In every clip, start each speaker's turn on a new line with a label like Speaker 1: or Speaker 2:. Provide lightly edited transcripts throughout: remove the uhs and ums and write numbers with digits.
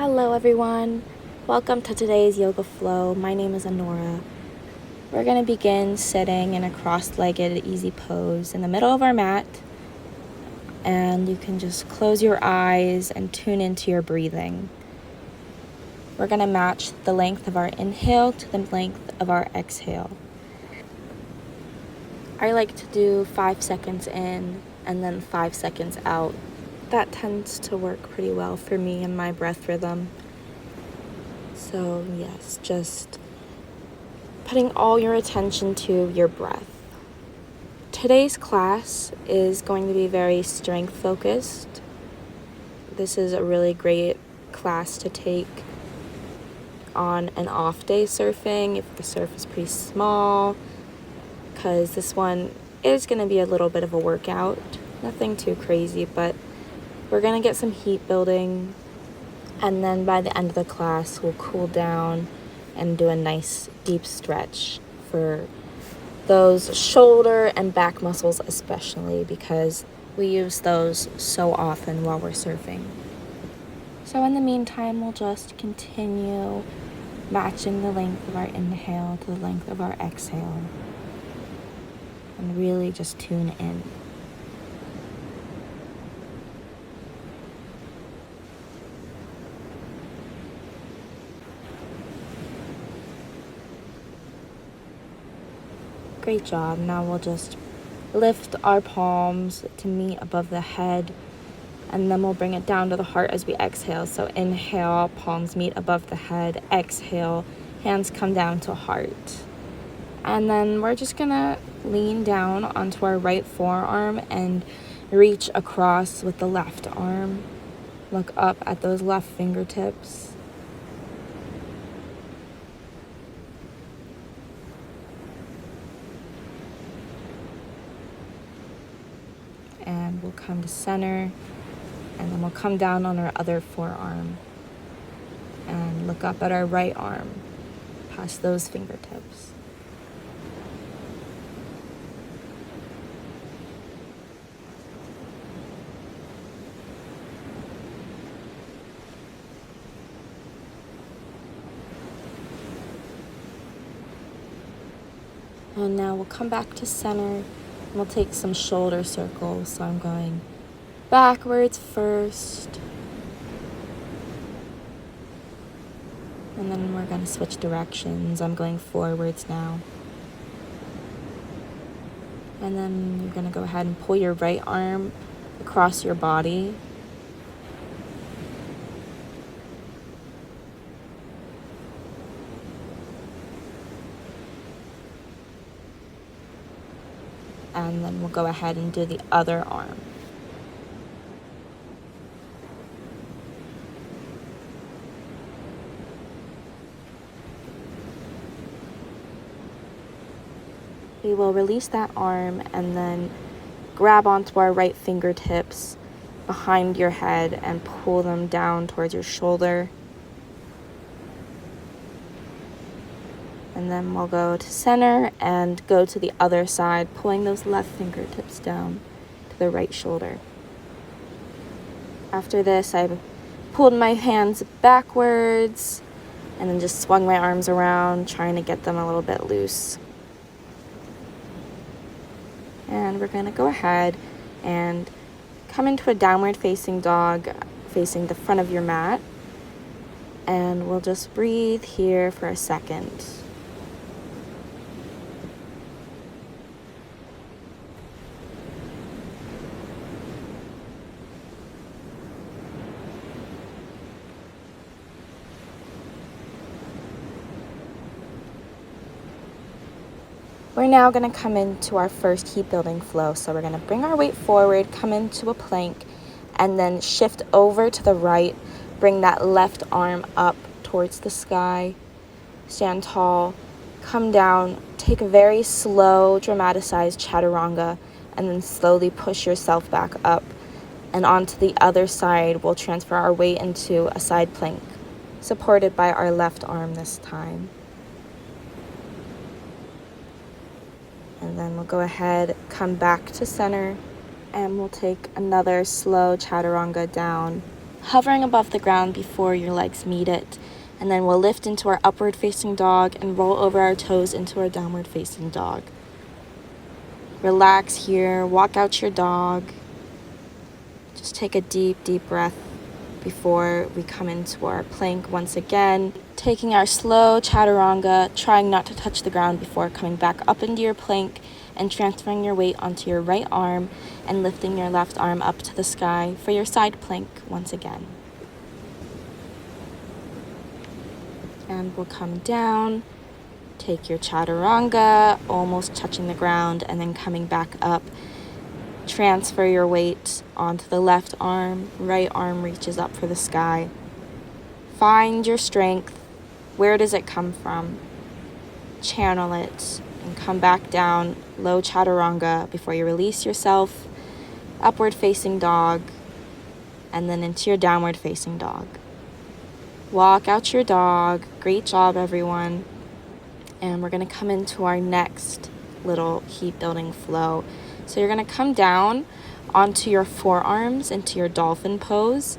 Speaker 1: Hello everyone, welcome to today's yoga flow. My name is Honora. We're going to begin sitting in a cross-legged easy pose in the middle of our mat, and you can just close your eyes and tune into your breathing. We're going to match the length of our inhale to the length of our exhale. I like to do 5 seconds in and then 5 seconds out. That tends to work pretty well for me and my breath rhythm. So yes, just putting all your attention to your breath. Today's class is going to be very strength focused. This is a really great class to take on an off day surfing if the surf is pretty small, because this one is going to be a little bit of a workout. Nothing too crazy, but we're going to get some heat building, and then by the end of the class we'll cool down and do a nice deep stretch for those shoulder and back muscles, especially because we use those so often while we're surfing. So in the meantime, we'll just continue matching the length of our inhale to the length of our exhale and really just tune in. Great job. Now we'll just lift our palms to meet above the head, and then we'll bring it down to the heart as we exhale. So inhale, palms meet above the head. Exhale, hands come down to heart. And then we're just gonna lean down onto our right forearm and reach across with the left arm. Look up at those left fingertips. And we'll come to center, and then we'll come down on our other forearm and look up at our right arm past those fingertips. And now we'll come back to center. We'll take some shoulder circles. So I'm going backwards first. And then we're going to switch directions. I'm going forwards now. And then you're going to go ahead and pull your right arm across your body. And then we'll go ahead and do the other arm. We will release that arm and then grab onto our right fingertips behind your head and pull them down towards your shoulder. And then we'll go to center and go to the other side, pulling those left fingertips down to the right shoulder. After this, I pulled my hands backwards and then just swung my arms around, trying to get them a little bit loose. And we're going to go ahead and come into a downward facing dog, facing the front of your mat. And we'll just breathe here for a second. We're now going to come into our first heat building flow. So we're going to bring our weight forward, come into a plank, and then shift over to the right. Bring that left arm up towards the sky. Stand tall, come down, take a very slow, dramatized chaturanga, and then slowly push yourself back up. And onto the other side, we'll transfer our weight into a side plank, supported by our left arm this time. And then we'll go ahead, come back to center, and we'll take another slow chaturanga down, hovering above the ground before your legs meet it. And then we'll lift into our upward facing dog and roll over our toes into our downward facing dog. Relax here, walk out your dog. Just take a deep, deep breath before we come into our plank once again. Taking our slow chaturanga, trying not to touch the ground before coming back up into your plank and transferring your weight onto your right arm and lifting your left arm up to the sky for your side plank once again. And we'll come down, take your chaturanga, almost touching the ground, and then coming back up. Transfer your weight onto the left arm, right arm reaches up for the sky. Find your strength. Where does it come from? Channel it and come back down, low chaturanga before you release yourself, upward facing dog, and then into your downward facing dog. Walk out your dog. Great job, everyone. And we're going to come into our next little heat building flow. So you're going to come down onto your forearms into your dolphin pose.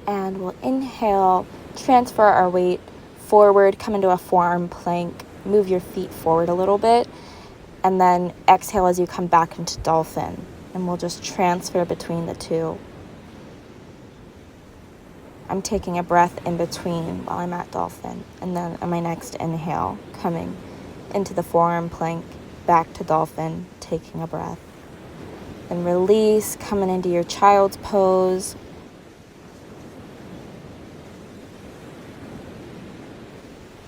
Speaker 1: And we'll inhale, transfer our weight forward, come into a forearm plank, move your feet forward a little bit, and then exhale as you come back into dolphin. And we'll just transfer between the two. I'm taking a breath in between while I'm at dolphin. And then on my next inhale, coming into the forearm plank, back to dolphin, taking a breath. Then release, coming into your child's pose.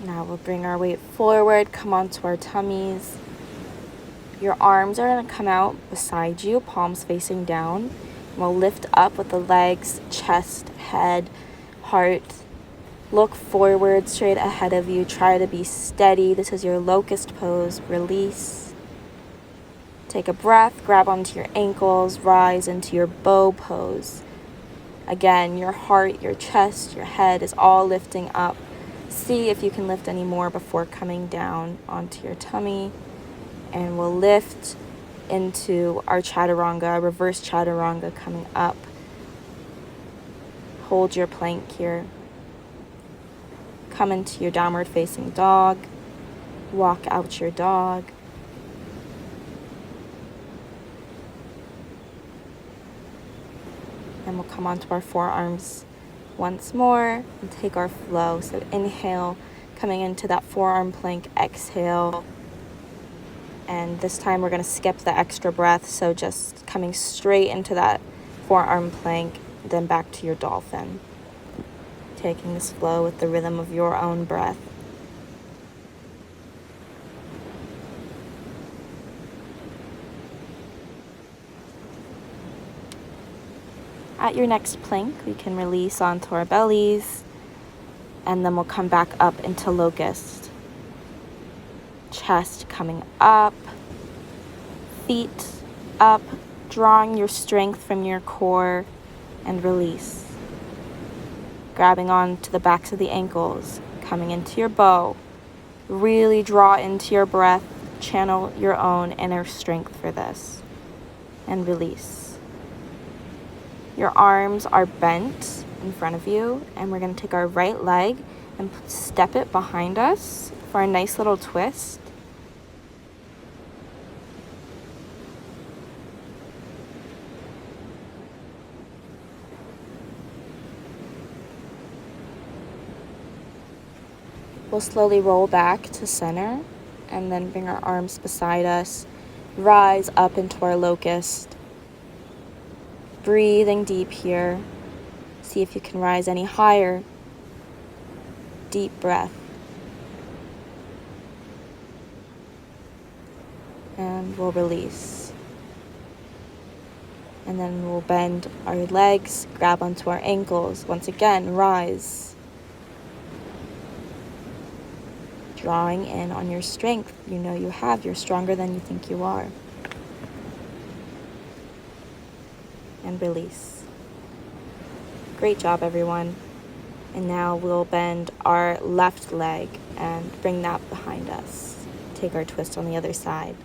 Speaker 1: Now we'll bring our weight forward, come onto our tummies. Your arms are going to come out beside you, palms facing down. We'll lift up with the legs, chest, head, heart. Look forward, straight ahead of you. Try to be steady. This is your locust pose. Release. Take a breath, grab onto your ankles, rise into your bow pose. Again, your heart, your chest, your head is all lifting up. See if you can lift any more before coming down onto your tummy. And we'll lift into our chaturanga, reverse chaturanga coming up. Hold your plank here. Come into your downward facing dog. Walk out your dog. And we'll come onto our forearms once more and take our flow. So inhale, coming into that forearm plank, exhale. And this time we're going to skip the extra breath. So just coming straight into that forearm plank, then back to your dolphin. Taking this flow with the rhythm of your own breath. At your next plank, we can release onto our bellies, and then we'll come back up into locust. Chest coming up, feet up, drawing your strength from your core, and release. Grabbing on to the backs of the ankles, coming into your bow. Really draw into your breath, channel your own inner strength for this, and release. Your arms are bent in front of you, and we're going to take our right leg and step it behind us for a nice little twist. We'll slowly roll back to center and then bring our arms beside us, rise up into our locust. Breathing deep here. See if you can rise any higher. Deep breath. And we'll release. And then we'll bend our legs, grab onto our ankles. Once again, rise. Drawing in on your strength. You know you have. You're stronger than you think you are. And release. Great job, everyone. And now we'll bend our left leg and bring that behind us. Take our twist on the other side.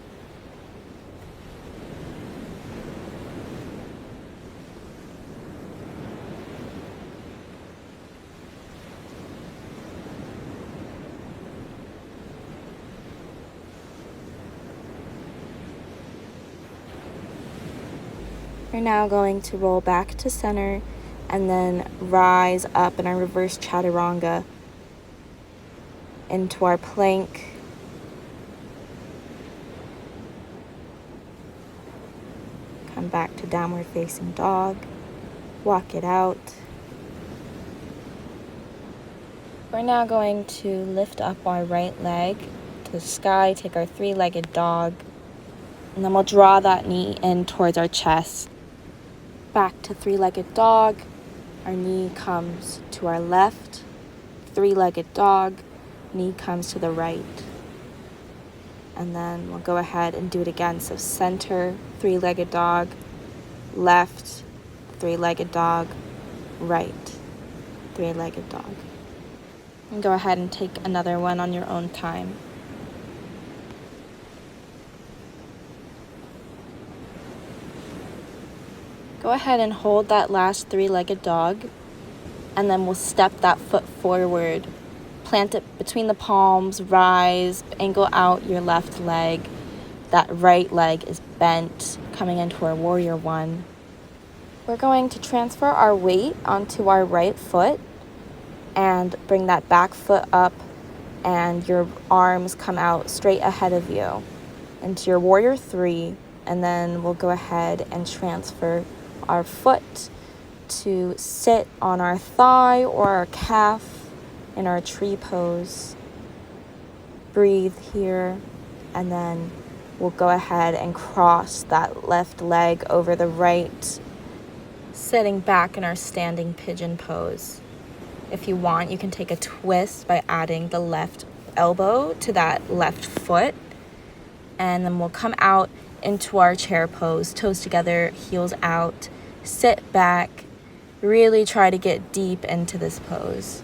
Speaker 1: We're now going to roll back to center and then rise up in our reverse chaturanga into our plank. Come back to downward facing dog. Walk it out. We're now going to lift up our right leg to the sky, take our three-legged dog, and then we'll draw that knee in towards our chest. Back to three-legged dog. Our knee comes to our left. Three-legged dog. Knee comes to the right. And then we'll go ahead and do it again. So center, three-legged dog, left, three-legged dog, right, three-legged dog. And go ahead and take another one on your own time. Go ahead and hold that last three-legged dog, and then we'll step that foot forward. Plant it between the palms, rise, angle out your left leg. That right leg is bent, coming into our warrior one. We're going to transfer our weight onto our right foot and bring that back foot up, and your arms come out straight ahead of you into your warrior three. And then we'll go ahead and transfer our foot to sit on our thigh or our calf in our tree pose. Breathe here, and then we'll go ahead and cross that left leg over the right, sitting back in our standing pigeon pose. If you want, you can take a twist by adding the left elbow to that left foot, and then we'll come out into our chair pose, toes together, heels out, sit back, really try to get deep into this pose.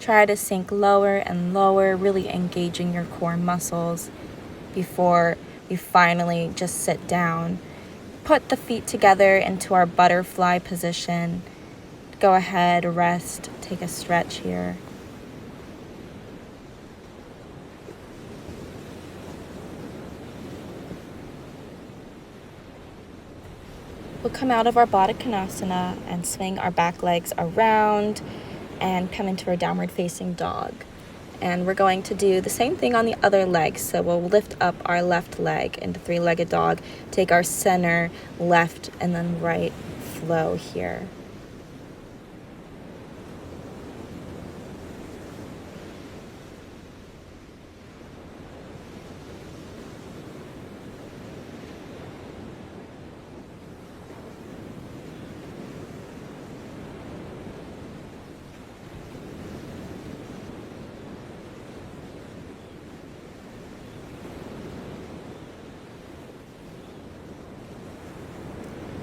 Speaker 1: Try to sink lower and lower, really engaging your core muscles before you finally just sit down. Put the feet together into our butterfly position. Go ahead, rest, take a stretch here. We'll come out of our Baddha Konasana and swing our back legs around and come into our downward facing dog. And we're going to do the same thing on the other leg. So we'll lift up our left leg into three-legged dog, take our center, left, and then right flow here.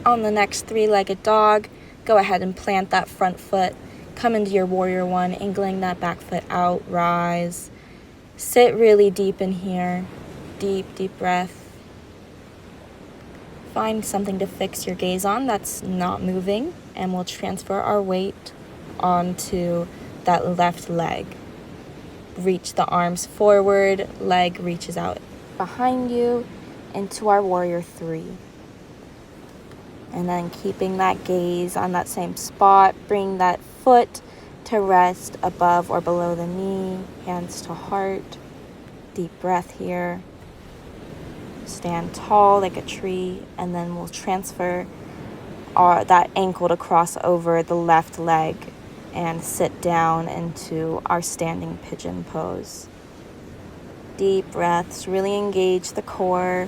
Speaker 1: On the next three-legged dog, go ahead and plant that front foot. Come into your warrior one, angling that back foot out, rise. Sit really deep in here. Deep, deep breath. Find something to fix your gaze on that's not moving, and we'll transfer our weight onto that left leg. Reach the arms forward, leg reaches out behind you into our warrior three. And then keeping that gaze on that same spot, bring that foot to rest above or below the knee, hands to heart. Deep breath here. Stand tall like a tree, and then we'll transfer that ankle to cross over the left leg and sit down into our standing pigeon pose. Deep breaths, really engage the core,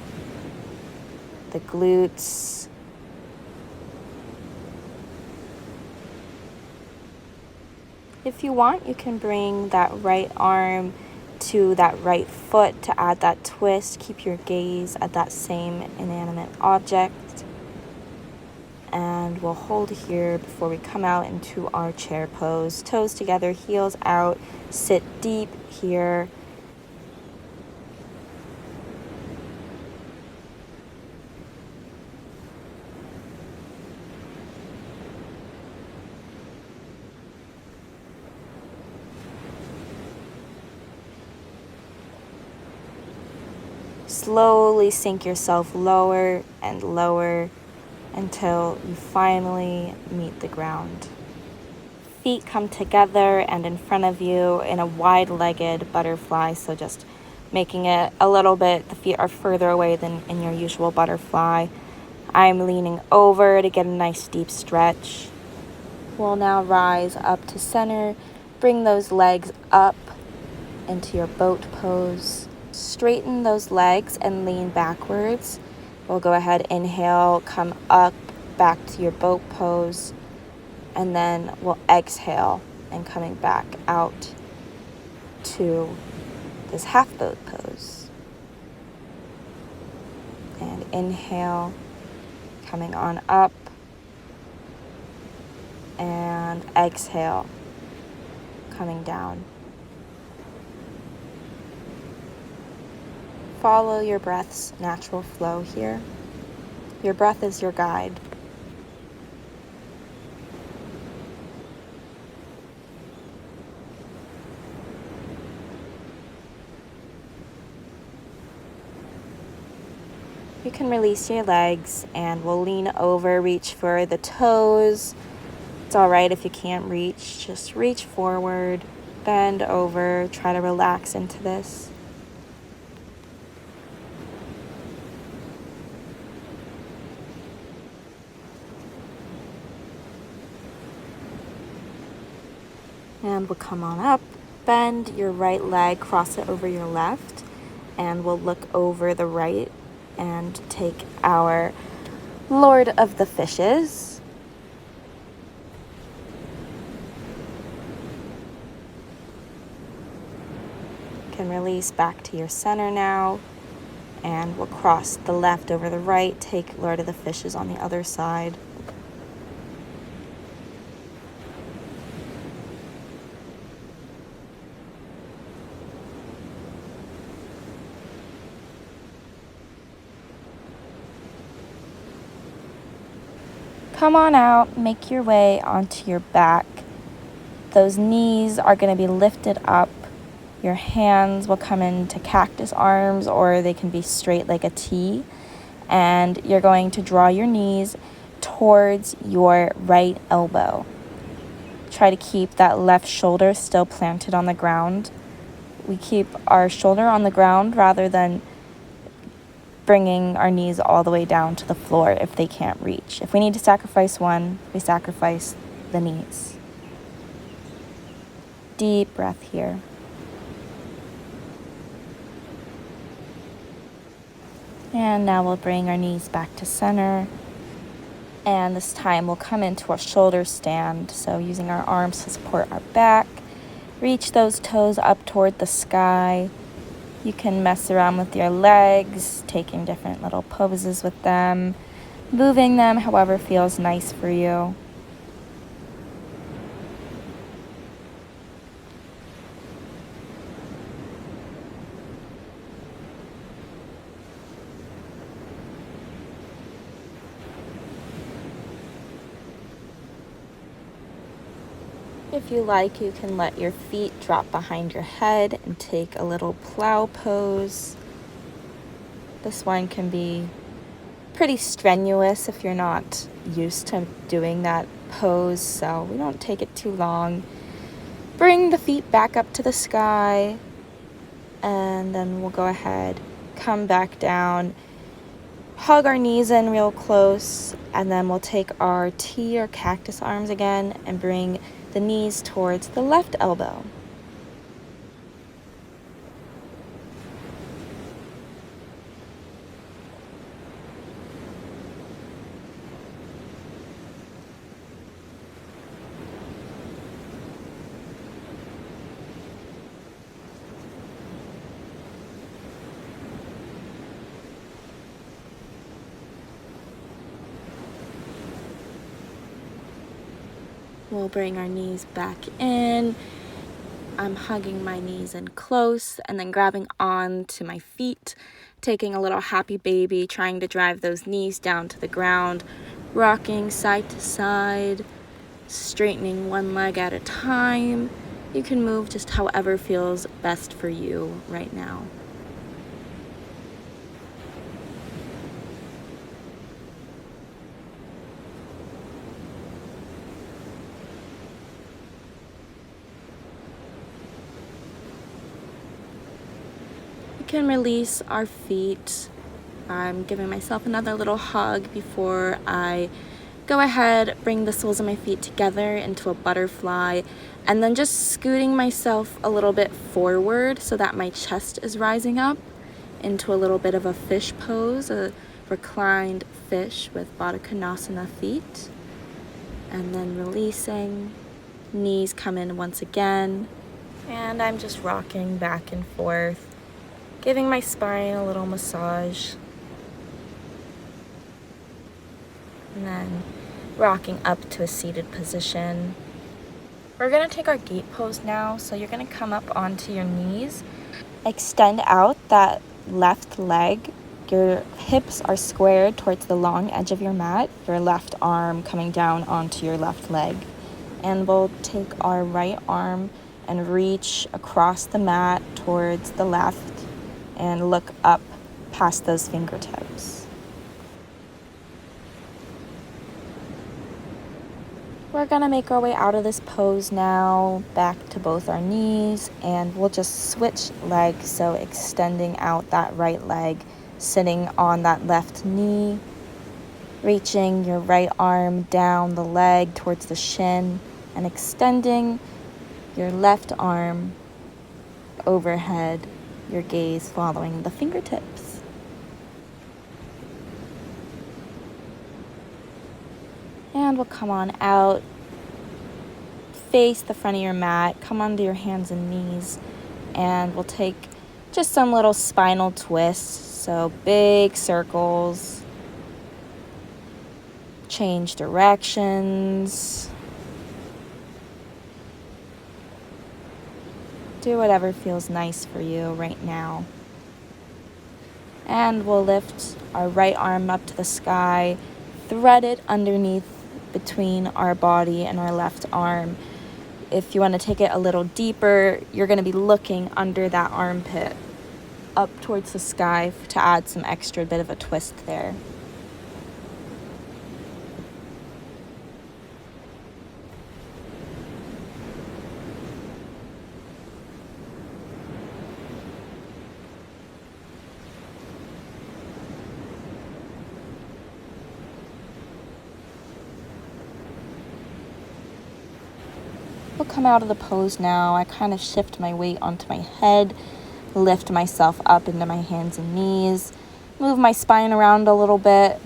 Speaker 1: the glutes. If you want, you can bring that right arm to that right foot to add that twist. Keep your gaze at that same inanimate object. And we'll hold here before we come out into our chair pose. Toes together, heels out, sit deep here. Slowly sink yourself lower and lower until you finally meet the ground. Feet come together and in front of you in a wide-legged butterfly, so just making it a little bit, the feet are further away than in your usual butterfly. I'm leaning over to get a nice deep stretch. We'll now rise up to center. Bring those legs up into your boat pose. Straighten those legs and lean backwards. We'll go ahead, inhale, come up, back to your boat pose. And then we'll exhale and coming back out to this half boat pose. And inhale, coming on up. And exhale, coming down. Follow your breath's natural flow here. Your breath is your guide. You can release your legs and we'll lean over, reach for the toes. It's all right if you can't reach, just reach forward, bend over, try to relax into this. And we'll come on up, bend your right leg, cross it over your left, and we'll look over the right and take our Lord of the Fishes. Can release back to your center now, and we'll cross the left over the right, take Lord of the Fishes on the other side. Come on out, make your way onto your back. Those knees are going to be lifted up. Your hands will come into cactus arms, or they can be straight like a T. And you're going to draw your knees towards your right elbow. Try to keep that left shoulder still planted on the ground. We keep our shoulder on the ground rather than bringing our knees all the way down to the floor if they can't reach. If we need to sacrifice one, we sacrifice the knees. Deep breath here. And now we'll bring our knees back to center. And this time we'll come into a shoulder stand. So using our arms to support our back. Reach those toes up toward the sky. You can mess around with your legs, taking different little poses with them, moving them however feels nice for you. If you like, you can let your feet drop behind your head and take a little plow pose. This one can be pretty strenuous if you're not used to doing that pose, so we don't take it too long. Bring the feet back up to the sky, and then we'll go ahead, come back down, hug our knees in real close, and then we'll take our T or cactus arms again and bring the knees towards the left elbow. We'll bring our knees back in. I'm hugging my knees in close and then grabbing on to my feet, taking a little happy baby, trying to drive those knees down to the ground, rocking side to side, straightening one leg at a time. You can move just however feels best for you right now. can release our feet. I'm giving myself another little hug before I go ahead, bring the soles of my feet together into a butterfly, and then just scooting myself a little bit forward so that my chest is rising up into a little bit of a fish pose, a reclined fish with Baddha Konasana feet. And then releasing, knees come in once again, and I'm just rocking back and forth, giving my spine a little massage. And then rocking up to a seated position. We're gonna take our gate pose now, so you're gonna come up onto your knees, extend out that left leg. Your hips are squared towards the long edge of your mat, your left arm coming down onto your left leg. And we'll take our right arm and reach across the mat towards the left and look up past those fingertips. We're gonna make our way out of this pose now, back to both our knees, and we'll just switch legs, so extending out that right leg, sitting on that left knee, reaching your right arm down the leg towards the shin, and extending your left arm overhead, your gaze following the fingertips. And we'll come on out, face the front of your mat, come onto your hands and knees, and we'll take just some little spinal twists, so big circles, change directions, do whatever feels nice for you right now. And we'll lift our right arm up to the sky, thread it underneath between our body and our left arm. If you want to take it a little deeper, you're going to be looking under that armpit up towards the sky to add some extra bit of a twist there. We'll come out of the pose now. I kind of shift my weight onto my head, lift myself up into my hands and knees, move my spine around a little bit,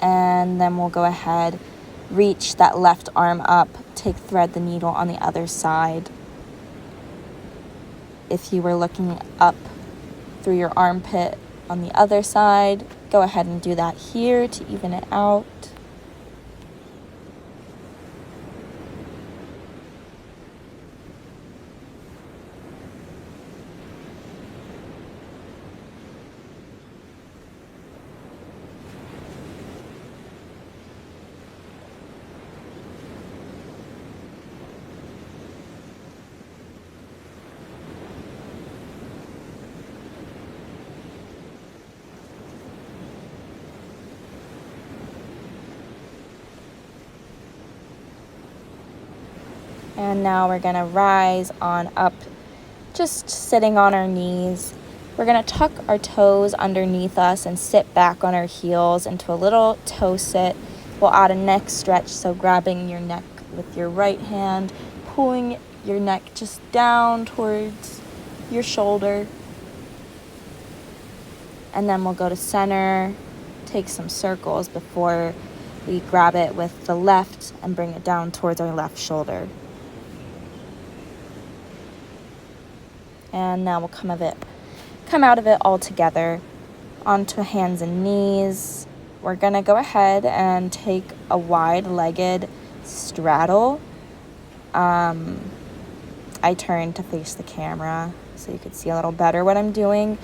Speaker 1: and then we'll go ahead, reach that left arm up, thread the needle on the other side. If you were looking up through your armpit on the other side, go ahead and do that here to even it out. And now we're gonna rise on up, just sitting on our knees. We're gonna tuck our toes underneath us and sit back on our heels into a little toe sit. We'll add a neck stretch, so grabbing your neck with your right hand, pulling your neck just down towards your shoulder. And then we'll go to center, take some circles before we grab it with the left and bring it down towards our left shoulder. And now we'll come out of it all together onto hands and knees. We're gonna go ahead and take a wide-legged straddle. I turn to face the camera so you could see a little better what I'm doing.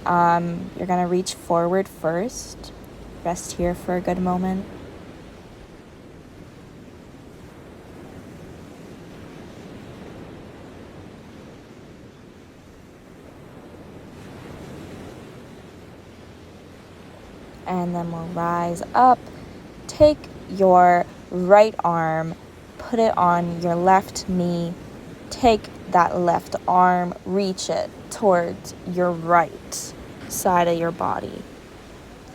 Speaker 1: You're gonna reach forward first. Rest here for a good moment. And then we'll rise up, take your right arm, put it on your left knee, take that left arm, reach it towards your right side of your body,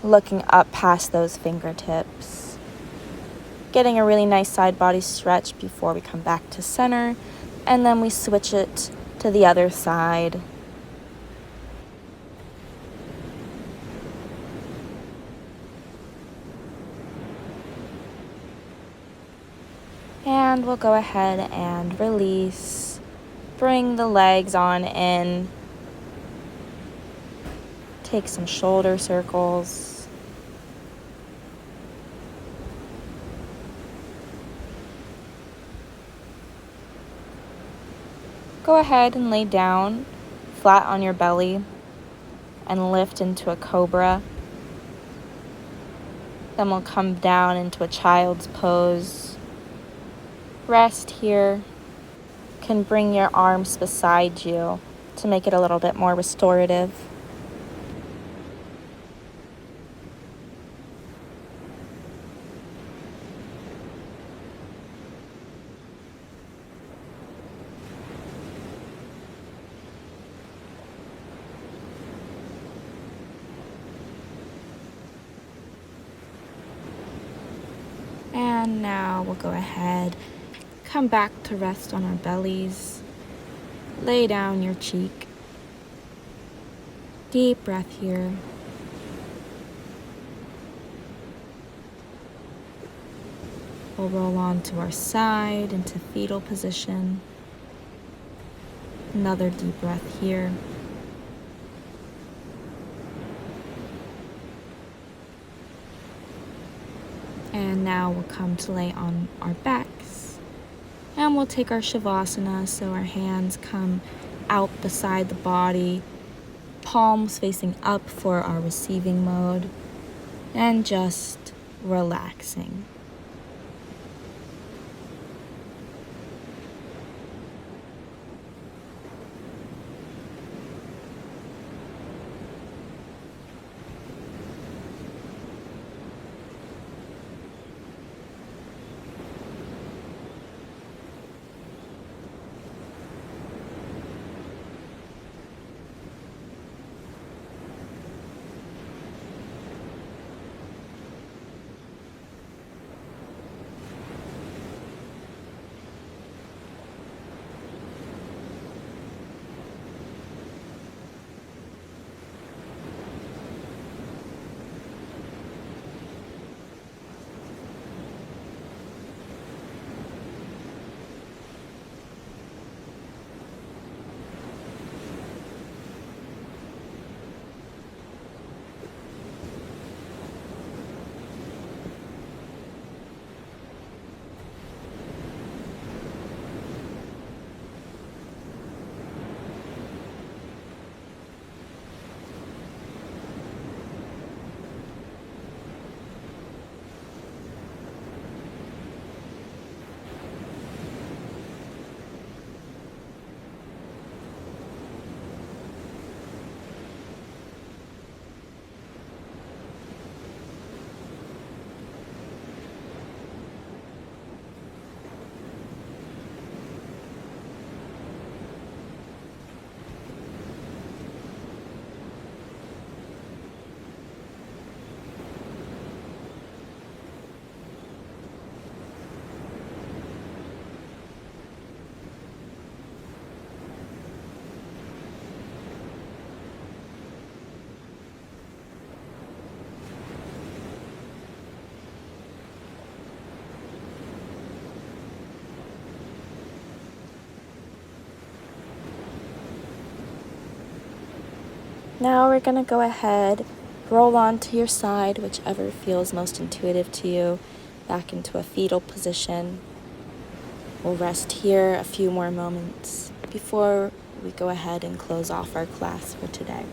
Speaker 1: looking up past those fingertips. Getting a really nice side body stretch before we come back to center, and then we switch it to the other side. And we'll go ahead and release. Bring the legs on in. Take some shoulder circles. Go ahead and lay down flat on your belly and lift into a cobra. Then we'll come down into a child's pose. Rest here. You can bring your arms beside you to make it a little bit more restorative. And now we'll go ahead, come back to rest on our bellies. Lay down your cheek. Deep breath here. We'll roll on to our side into fetal position. Another deep breath here. And now we'll come to lay on our backs. And we'll take our Shavasana, so our hands come out beside the body, palms facing up for our receiving mode, and just relaxing. Now we're going to go ahead, roll onto your side, whichever feels most intuitive to you, back into a fetal position. We'll rest here a few more moments before we go ahead and close off our class for today.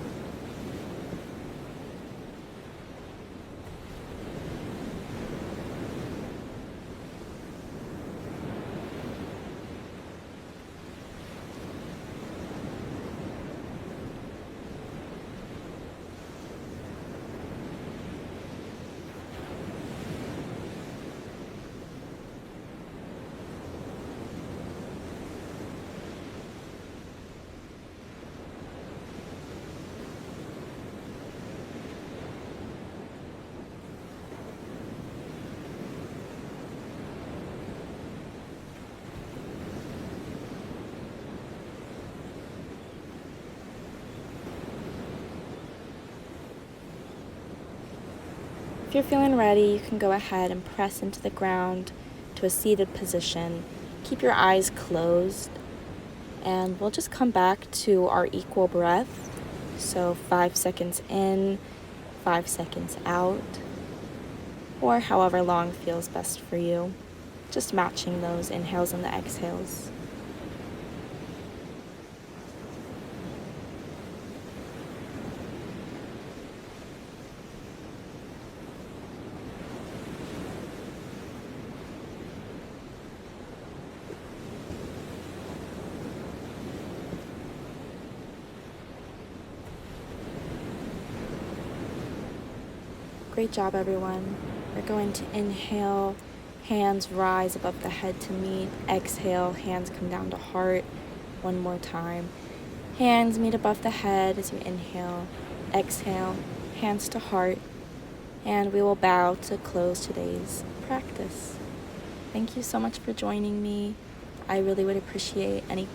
Speaker 1: If you're feeling ready, you can go ahead and press into the ground to a seated position. Keep your eyes closed, and we'll just come back to our equal breath. So 5 seconds in, 5 seconds out, or however long feels best for you. Just matching those inhales and the exhales. Great job, everyone. We're going to inhale, hands rise above the head to meet. Exhale, hands come down to heart. One more time. Hands meet above the head as you inhale. Exhale, hands to heart. And we will bow to close today's practice. Thank you so much for joining me. I really would appreciate any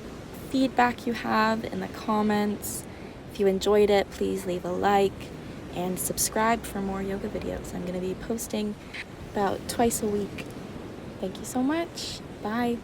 Speaker 1: feedback you have in the comments. If you enjoyed it, please leave a like and subscribe for more yoga videos. I'm going to be posting about twice a week. Thank you so much. Bye.